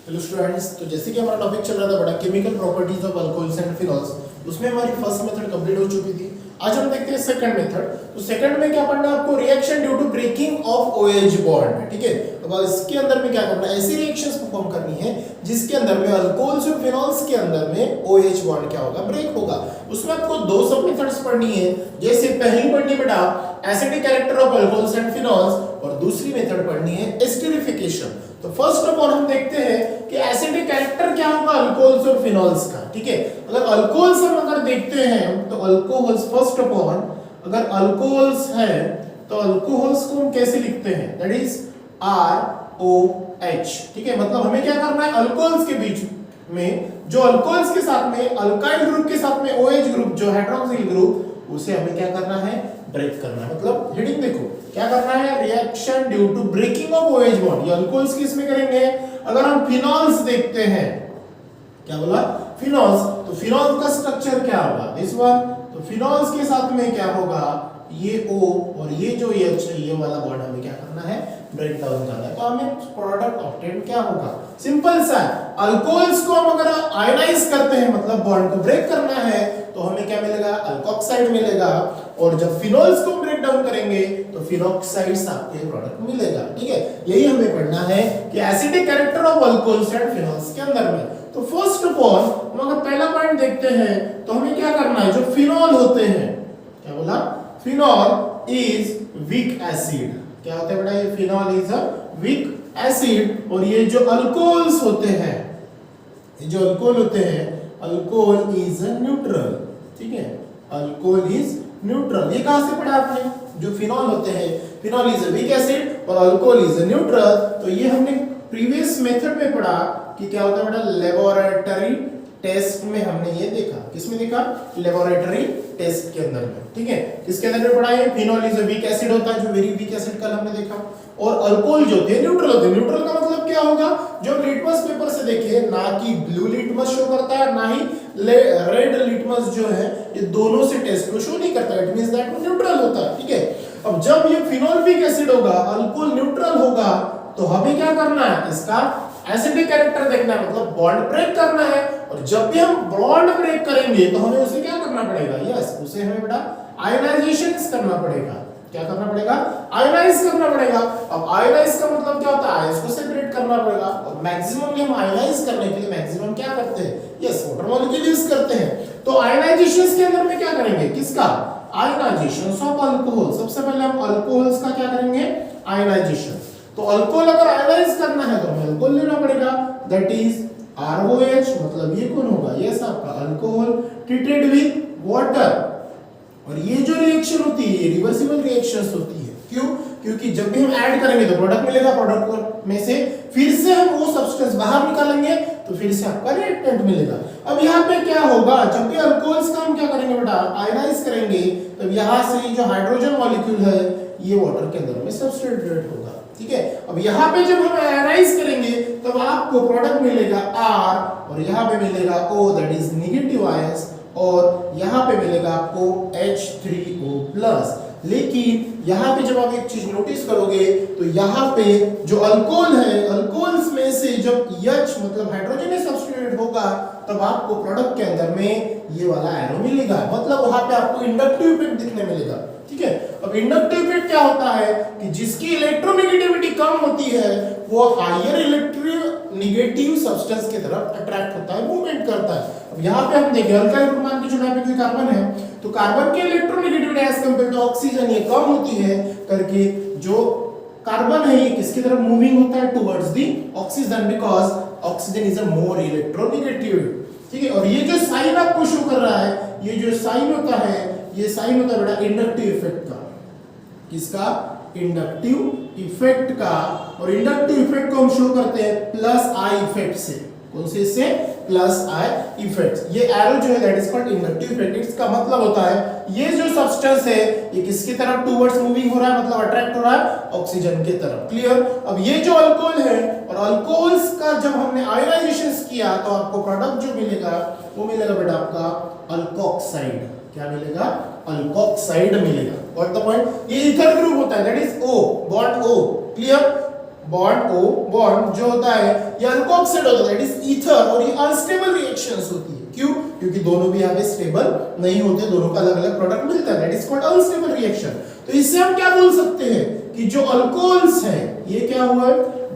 Hello students, तो जैसे कि हमारा टॉपिक चल रहा था बड़ा chemical properties of alcohols and phenols, उसमें हमारी फर्स्ट मेथड कंप्लीट हो चुकी थी। आज हम देखते हैं सेकंड मेथड। तो सेकंड में क्या पढ़ना है आपको? Reaction due to breaking of OH bond. ठीक है, अब इसके अंदर में क्या करना है? ऐसी रिएक्शंस परफॉर्म करनी है जिसके अंदर में अल्कोहल्स और फिनॉल्स के अंदर में OH बॉन्ड क्या होगा? ब्रेक होगा। उसमें आपको दो सब मेथड्स पढ़नी है। जैसे पहली पढ़नी बेटा acidic character of alcohols and phenols, और दूसरी मेथड पढ़नी है एस्टरिफिकेशन। तो फर्स्ट ऑफ ऑल हम देखते हैं कि एसिडिक कैरेक्टर क्या होगा अल्कोहल्स और फिनॉल्स का। ठीक है, अगर अल्कोहल्स हम अगर देखते हैं तो अल्कोहल्स फर्स्ट ऑफ ऑल अगर अल्कोहल्स है तो अल्कोहल्स को हम कैसे लिखते हैं? That is ROH। ठीक है, मतलब हमें क्या करना है? अल्कोहल्स के बीच में जो अल्कोहल्स के साथ में अल्काइल ग्रुप के साथ में OH ग्रुप जो हाइड्रोक्सिल ग्रुप, उसे हमें क्या करना है? ब्रेक करना है। मतलब हेडिंग देखो क्या करना है? Reaction due to breaking of OH bond. ये अल्कोहल्स किस में करेंगे? अगर हम फिनॉल्स देखते हैं, क्या बोला? फिनॉल्स, तो फिनॉल का स्ट्रक्चर क्या होगा? This one. तो फिनॉल्स के साथ में क्या होगा? ये O और ये जो H है, ये वाला बॉन्ड हमें क्या करना है? ब्रेक डाउन करना है। तो हमें प्रोडक्ट ऑब्टेन क्या होगा? सिंपल सा है, अल्कोहल्स को हम अगर आयनाइज करते हैं मतलब बॉन्ड को ब्रेक करना है तो हमें क्या मिलेगा? अल्कोक्साइड मिलेगा। और जब फिनॉल्स को ब्रेक डाउन करेंगे तो फिनॉक्साइड्स आपके प्रोडक्ट मिलेगा। ठीक है, यही हमें पढ़ना है कि acidic character of alcohols and phenols के अंदर में। तो फर्स्ट ऑफ ऑल हम अगर पहला पॉइंट देखते हैं तो हमें क्या करना है? जो फिनॉल होते हैं, क्या बोला? Phenol is weak acid. क्या होता है बेटा? ये phenol is a weak acid. और ये जो अल्कोहल्स होते हैं, ये जो अल्कोहल होते हैं, अल्कोहल इज अ न्यूट्रल। ठीक है, अल्कोहल इज न्यूट्रल। ये कहां से पढ़ा आपने? जो फिनॉल होते हैं, phenol is a weak acid और अल्कोहल इज अ न्यूट्रल। तो ये हमने प्रीवियस मेथड में पढ़ा कि क्या होता है बेटा? लेबोरेटरी टेस्ट में हमने ये देखा। किसमें देखा? लेबोरेटरी टेस्ट के अंदर में। ठीक है, किसके अंदर में पढ़ा है? Phenol is a weak acid होता है, जो वेरी वीक एसिड कल हमने देखा। और अल्कोहल जो होते हैं न्यूट्रल होते हैं। न्यूट्रल का मतलब क्या होगा? जो लिटमस पेपर से देखिए, ना कि ब्लू लिटमस शो करता है ना ही रेड लिटमस जो है, ये दोनों से टेस्ट को शो नहीं करता। इट मींस दैट वो न्यूट्रल होता है। ठीक है, अब जब ये फिनॉल वीक एसिड होगा, अल्कोहल न्यूट्रल होगा, तो हमें क्या करना है? इसका एसिडिक कैरेक्टर देखना है, मतलब बॉन्ड ब्रेक करना है। और जब भी हम बॉन्ड ब्रेक करेंगे तो हमें उसे क्या करना पड़ेगा? यस, उसे हमें बेटा आयनाइजेशन करना पड़ेगा। क्या करना पड़ेगा? आयनाइज करना पड़ेगा। अब आयनाइज का मतलब क्या होता है? आयंस को सेपरेट करना पड़ेगा। और मैक्सिमम हम आयनाइज करने के लिए मैक्सिमम क्या करते हैं? यस, वाटर मॉलिक्यूल यूज करते हैं। तो आयनाइजेशन के अंदर में क्या करेंगे? किसका? Ionisation of alcohol. सबसे पहले हम अल्कोहल्स का क्या करेंगे? आयनाइजेशन। तो अल्कोहल अगर आयनाइज करना है तो हमें अल्कोहल लेना पड़ेगा, दैट इज ROH। मतलब ये कौन होगा? यस, आपका अल्कोहल ट्रीटेड विद वाटर। और ये जो रिएक्शन होती है ये रिवर्सिबल रिएक्शंस होती है। क्यों? क्योंकि जब भी हम ऐड करेंगे तो प्रोडक्ट मिलेगा, प्रोडक्ट में से फिर से हम वो सब्सटेंस बाहर निकालेंगे तो फिर से आपका रिएक्टेंट मिलेगा। अब यहाँ पे क्या होगा? जब भी अल्कोहल्स का हम क्या करेंगे बेटा? आयनाइज करेंगे, तब यहाँ से जो हाइड्रोजन मॉलिक्यूल है ये वाटर के अंदर में सब्स्टिट्यूट होगा। ठीक है, अब यहाँ पे जब हम आयनाइज करेंगे तब आपको प्रोडक्ट मिलेगा R और यहाँ पे मिलेगा O, that is negative ions, और यहाँ पे मिलेगा आपको H3O+। लेकिन यहाँ पे जब आप एक चीज नोटिस करोगे तो यहाँ पे जो अल्कोहल है, अल्कोहल्स में से जब H मतलब हाइड्रोजन सब्स्टिट्यूट होगा तब आपको प्रोडक्ट के अंदर में ये वाला एरो मिलेगा। मतलब वहां पे आपको इंडक्टिव इफेक्ट दिखने मिलेगा। ठीक है, अब इंडक्टिव इफेक्ट क्या होता है कि जिसकी इलेक्ट्रोनेगेटिविटी कम होती है वो हायर इलेक्ट्रोनेगेटिव सब्सटेंस की तरफ अट्रैक्ट होता है, मूवमेंट करता है। अब यहाँ पे हम देखें अल्काइल ग्रुप मान के चलो यहाँ पे कोई कार्बन है, तो कार्बन की electronegativity as compare to oxygen ये कम होती है करके जो कार्बन है ये किसकी तरफ मूविंग होता है? Towards the oxygen, because oxygen is a more electronegative. ठीक है, और ये जो साइन आपको शो कर रहा है, ये जो साइन होता है, ये साइन होता है बेटा इंडक्टिव इफेक्ट का। किसका? इंडक्टिव इफेक्ट का। और इंडक्टिव इफेक्ट को हम शो करते हैं प्लस आई इफेक्ट से। कौन से? से प्लस आई इफेक्ट। ये एरो जो है that is called inductive effect. इसका मतलब होता है ये जो सब्सटेंस है ये किसकी तरफ टुवर्ड्स मूविंग हो रहा है, मतलब अट्रैक्ट हो रहा है ऑक्सीजन की तरफ। क्लियर? अब ये जो अल्कोहल है और अल्कोहल्स का जब हमने आयनाइजेशन किया तो आपको प्रोडक्ट जो मिलेगा वो मिलेगा बेटा आपका अल्कोक्साइड। क्या मिलेगा? अल्कोक्साइड मिलेगा। What the point? ये इथर ग्रुप होता है, that is O, bond O। Clear? Bond O bond जो होता है ये अल्कोक्साइड होता है, दैट इज ईथर, और ये अनस्टेबल रिएक्शंस होती है। क्यों? क्योंकि दोनों भी यहाँ पे स्टेबल नहीं होते, दोनों का अलग अलग प्रोडक्ट मिलता है, that is called unstable reaction. तो इससे हम क्या बोल सकते हैं कि जो अल्कोहल्स है ये क्या हुआ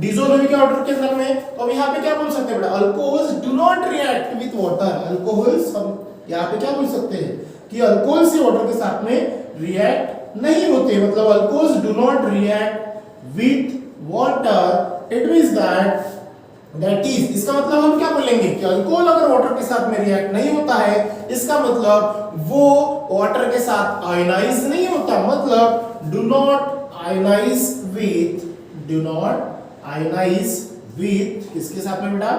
डिसोल्विंग ऑर्डर के अंदर में। तो अब यहाँ पे क्या बोल सकते हैं बेटा, alcohols do not react with water. Alcohols हम यहाँ पे क्या बोल सकते हैं कि अल्कोहल से वाटर के साथ में रिएक्ट नहीं होते, मतलब alcohols do not react with water. It means that is, इसका मतलब हम क्या बोलेंगे कि अल्कोहल अगर वाटर के साथ में रिएक्ट नहीं होता है, इसका मतलब वो वाटर के साथ आयनाइज नहीं होता, मतलब डू नॉट आयनाइज विथ किसके साथ में बेटा,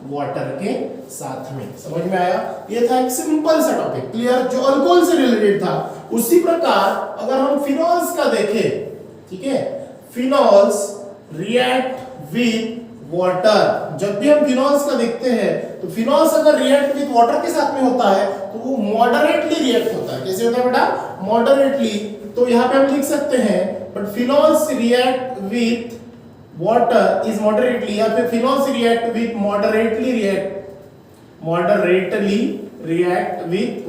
वाटर के साथ में। समझ में आया? ये था एक सिंपल सा टॉपिक, क्लियर, जो अल्कोहल से रिलेटेड था। उसी प्रकार अगर हम फिनॉल्स का देखें, ठीक है, फिनॉल्स रिएक्ट विथ वाटर। जब भी हम फिनॉल्स का देखते हैं तो फिनॉल्स अगर रिएक्ट विथ वाटर के साथ में होता है तो वो मॉडरेटली रिएक्ट होता है। कैसे होता है बेटा? मॉडरेटली। तो यहाँ पे हम लिख सकते हैं but phenols react with water is moderately, या फिर phenols react with moderately react with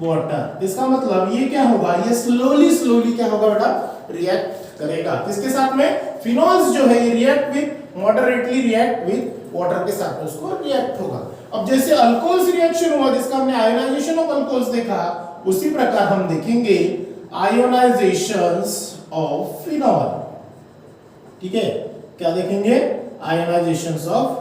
water. इसका मतलब ये क्या होगा, ये स्लोली क्या होगा बेटा, रिएक्ट करेगा। किसके साथ में? फिनॉल्स जो है ये react with moderately react with water के साथ में उसको रिएक्ट होगा। अब जैसे अल्कोहल से रिएक्शन हुआ जिसका हमने आयोनाइजेशन ऑफ अल्कोहल्स देखा, उसी प्रकार हम देखेंगे आयोनाइजेशंस ऑफ फिनॉल। ठीक है, क्या देखेंगे? आयोनाइजेशंस ऑफ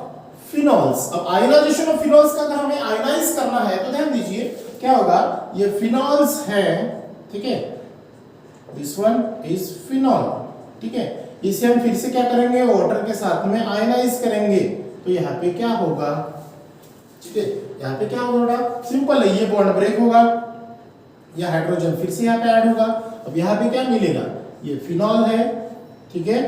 फिनॉल्स। अब आयोनाइजेशन ऑफ फिनॉल्स का अगर हमें आयोनाइज करना है तो ध्यान दीजिए क्या होगा, ये फिनॉल्स है, ठीक है, दिस वन इज फिनॉल, ठीक है, इसे हम फिर से क्या करेंगे, वाटर के साथ में आयोनाइज करेंगे। तो यहाँ पे क्या होगा, ठीक है, यहाँ पे क्या होगा, सिंपल है, ये बॉन्ड ब्रेक होगा, यह हाइड्रोजन फिर से यहाँ पे ऐड होगा। अब यहाँ पे क्या मिलेगा, ये फिनॉल है, ठीक है,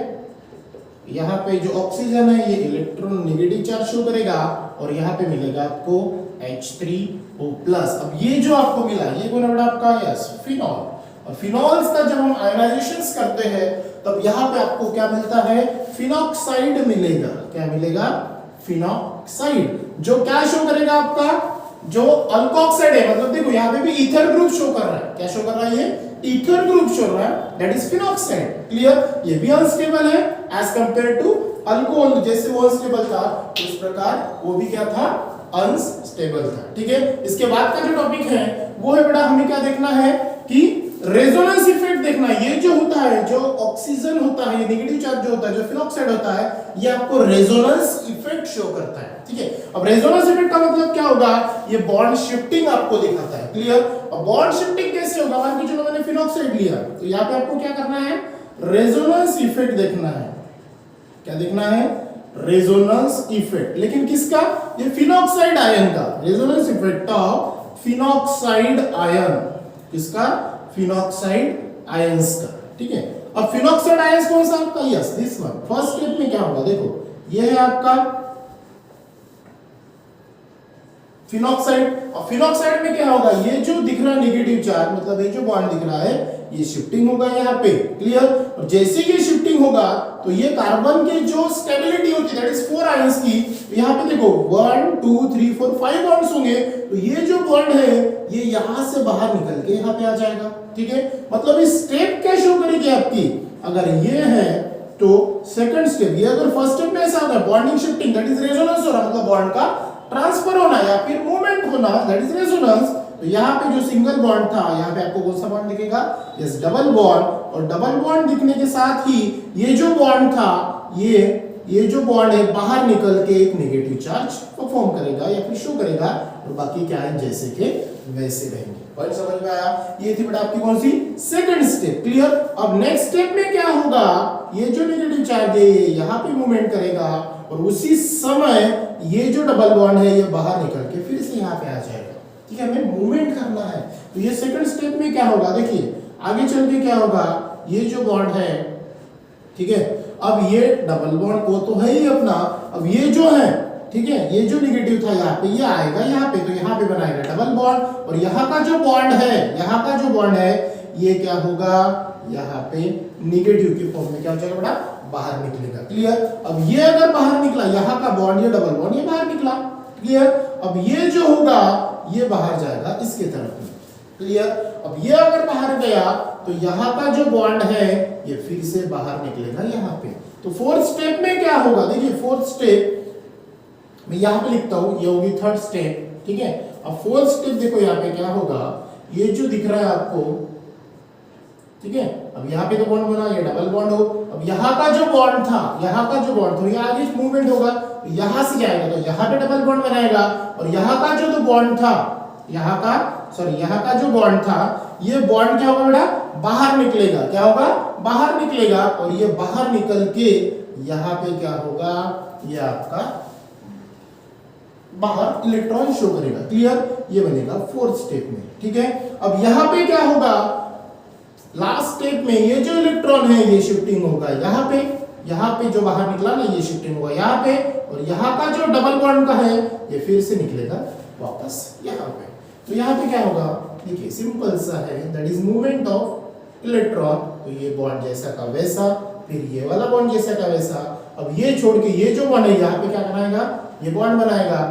यहाँ पे जो ऑक्सीजन है ये इलेक्ट्रॉन नेगेटिव चार्ज शो करेगा और यहाँ पे मिलेगा आपको H3O+। अब ये जो आपको मिला ये कौन है बेटा आपका, यस, फिनॉल। और फिनॉल्स का जब हम आयोनाइजेशंस करते हैं तब यहाँ पे आपको क्या मिलता है, फिनॉक्साइड मिलेगा। क्या मिलेगा? फिनॉक्साइड, जो क्या शो करेगा आपका, जो अल्कोक्साइड है, मतलब देखो यहाँ पे भी ईथर ग्रुप शो कर रहा है। क्या शो कर रहा है? ये ईथर ग्रुप शो कर रहा है, दैट इज फिनॉक्साइड। क्लियर? ये भी अनस्टेबल है एज कंपेयर टू अल्कोहल। जैसे वो अनस्टेबल था इस प्रकार वो भी क्या था, अनस्टेबल था। ठीक है, इसके बाद का जो टॉपिक है वो है बेटा हमें क्या देखना है कि रेजोनेंस इफेक्ट देखना है। ये जो होता है, जो ऑक्सीजन होता है, नेगेटिव चार्ज जो होता है, जो फिनॉक्साइड होता है, ये आपको रेजोनेंस इफेक्ट शो करता है। ठीक है, अब रेजोनेंस इफेक्ट का मतलब क्या होगा, ये बॉन्ड शिफ्टिंग आपको दिखाता है। क्लियर? अब बॉन्ड शिफ्टिंग कैसे होगा, मान के चलो मैंने फिनॉक्साइड लिया तो यहाँ पे आपको क्या करना है, रेजोनेंस इफेक्ट देखना है। क्या देखना है? Resonance effect. लेकिन किसका? ये फिनॉक्साइड आयन का, resonance effect of phenoxide ion. किसका? फिनॉक्साइड आयंस का। ठीक है, अब फिनॉक्साइड आयंस कौन सा आपका, yes, this one. First step में क्या होगा, देखो ये है आपका फिनॉक्साइड, और फिनॉक्साइड में क्या होगा, ये जो दिख रहा है नेगेटिव चार्ज, मतलब ये जो बॉन्ड दिख रहा है ये शिफ्टिंग होगा यहाँ पे। क्लियर? और जैसे ये शिफ्टिंग होगा तो ये कार्बन के जो स्टेबिलिटी होती है दैट इज 4 आयंस की, यहाँ पे देखो 1 2 3 4 5 बॉन्ड्स होंगे, तो ये जो बॉन्ड है ये यहां से बाहर निकल के यहाँ पे आ जाएगा। ठीक है, मतलब इस स्टेप क्या शो करेगी आपकी, अगर ये है तो सेकंड स्टेप, ये अगर फर्स्ट स्टेप में ऐसा होगा bonding shifting that is resonance हो रहा, मतलब बॉन्ड का ट्रांसफर होना या फिर मूवमेंट होना दैट इज रेजोनेंस। तो यहाँ पे जो सिंगल बॉन्ड था यहाँ पे आपको कौन सा बॉन्ड दिखेगा, यस, डबल बॉन्ड। और डबल बॉन्ड दिखने के साथ ही ये जो बॉन्ड था ये जो बॉन्ड है बाहर निकल के एक नेगेटिव चार्ज परफॉर्म करेगा या फिर शो करेगा, और बाकी क्या है जैसे के वैसे रहेंगे। पॉइंट समझ में आया? ये थी बेटा आपकी कौन सी, सेकंड स्टेप। क्लियर? अब नेक्स्ट स्टेप में क्या होगा, ये जो नेगेटिव चार्ज है ये यहाँ पे मूवमेंट करेगा और उसी समय ये जो डबल बॉन्ड है ये बाहर निकल के फिर से यहाँ पे आ जाएगा। ठीक है, हमें मूवमेंट करना है। तो ये सेकंड स्टेप में क्या होगा, देखिए आगे चल के क्या होगा, ये जो बॉन्ड है, ठीक है, अब ये डबल बॉन्ड वो तो है ही अपना, अब ये जो है, ठीक है, ये जो नेगेटिव था यहाँ पे ये आएगा यहाँ पे, तो यहाँ पे बनाएगा डबल बॉन्ड, और यहाँ का जो बॉन्ड है, यहाँ का जो बॉन्ड है ये क्या होगा, यहाँ पे निगेटिव के फॉर्म में क्या हो जाएगा बेटा, बाहर निकलेगा। क्लियर। अब ये अगर बाहर निकला, यहाँ का बॉन्ड, ये डबल बॉन्ड, ये बाहर निकला। क्लियर। अब ये जो होगा ये बाहर जाएगा इसके तरफ में। क्लियर। अब ये अगर बाहर गया तो यहाँ का जो बॉन्ड है ये फिर से बाहर निकलेगा यहाँ पे। तो फोर्थ स्टेप में क्या होगा, देखिए फोर्थ स्टेप मैं यहाँ पे लिखता हूँ, ये होगी थर्ड स्टेप। ठीक है। अब फोर्थ स्टेप देखो यहाँ पे क्या होगा, ये जो दिख रहा है आपको, ठीक है, अब यहाँ पे तो बॉन्ड बना, ये डबल बॉन्ड हो। अब यहाँ का जो बॉन्ड था, यहाँ का जो बॉन्ड था, ये आगे मूवमेंट होगा, यहाँ से जाएगा तो यहाँ पे डबल बॉन्ड बनाएगा, और यहाँ का जो बॉन्ड था, यहाँ का जो बॉन्ड था, ये बॉन्ड क्या होगा बेटा, बाहर निकलेगा। क्या होगा, बाहर निकलेगा, और ये बाहर निकल के यहाँ पे क्या होगा, ये आपका बाहर इलेक्ट्रॉन शो करेगा। क्लियर। ये बनेगा फोर्थ स्टेप में। ठीक है। अब यहाँ पे क्या होगा, लास्ट स्टेप में ये जो इलेक्ट्रॉन है ये शिफ्टिंग होगा यहाँ पे जो बाहर निकला ना ये शिफ्टिंग होगा यहाँ पे, और यहाँ का जो डबल बॉन्ड का है ये फिर से निकलेगा वापस यहाँ पे। तो यहाँ पे क्या होगा, देखिए सिंपल सा है, that is movement of electron. तो ये बॉन्ड जैसा का वैसा, फिर ये वाला बॉन्ड जैसा का वैसा। अब ये छोड़ के ये जो बॉन्ड है यहाँ पे क्या बनाएगा, ये बॉन्ड बनाएगा।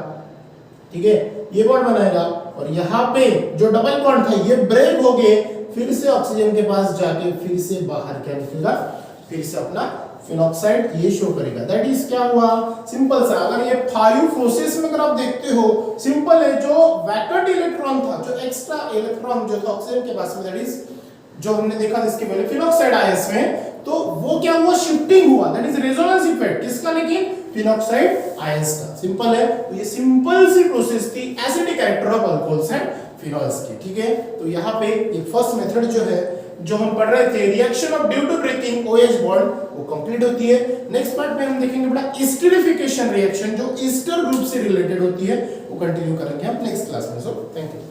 ठीक है, ये बॉन्ड बनाएगा, और यहाँ पे जो डबल बॉन्ड था ये ब्रेक हो गए, फिर से ऑक्सीजन के पास जाके फिर से बाहर क्या निकलेगा, फिर से अपना फिनॉक्साइड ये शो करेगा। दैट इज क्या हुआ, सिंपल सा। अगर ये 5 प्रोसेस में अगर आप देखते हो, सिंपल है, जो वैकेंट इलेक्ट्रॉन था, जो एक्स्ट्रा इलेक्ट्रॉन जो था ऑक्सीजन के पास में, दैट इज जो हमने देखा इसके पहले फिनॉक्साइड आया इसमें, तो वो क्या हुआ, शिफ्टिंग हुआ। दैट इज रेजोनेंस इफेक्ट किसका, लेकिन फिनॉक्साइड आयंस का। सिंपल है। तो ये सिंपल सी प्रोसेस थी acidic character of alcohols and phenols की। ठीक है। तो यहाँ पे ये फर्स्ट मेथड जो है, जो हम पढ़ रहे थे, reaction of due to breaking OH bond, वो कंप्लीट होती है। नेक्स्ट पार्ट में हम देखेंगे बेटा एस्टरिफिकेशन रिएक्शन, जो ईस्टर ग्रुप से रिलेटेड होती है, वो कंटिन्यू करेंगे हम नेक्स्ट क्लास में। So thank you.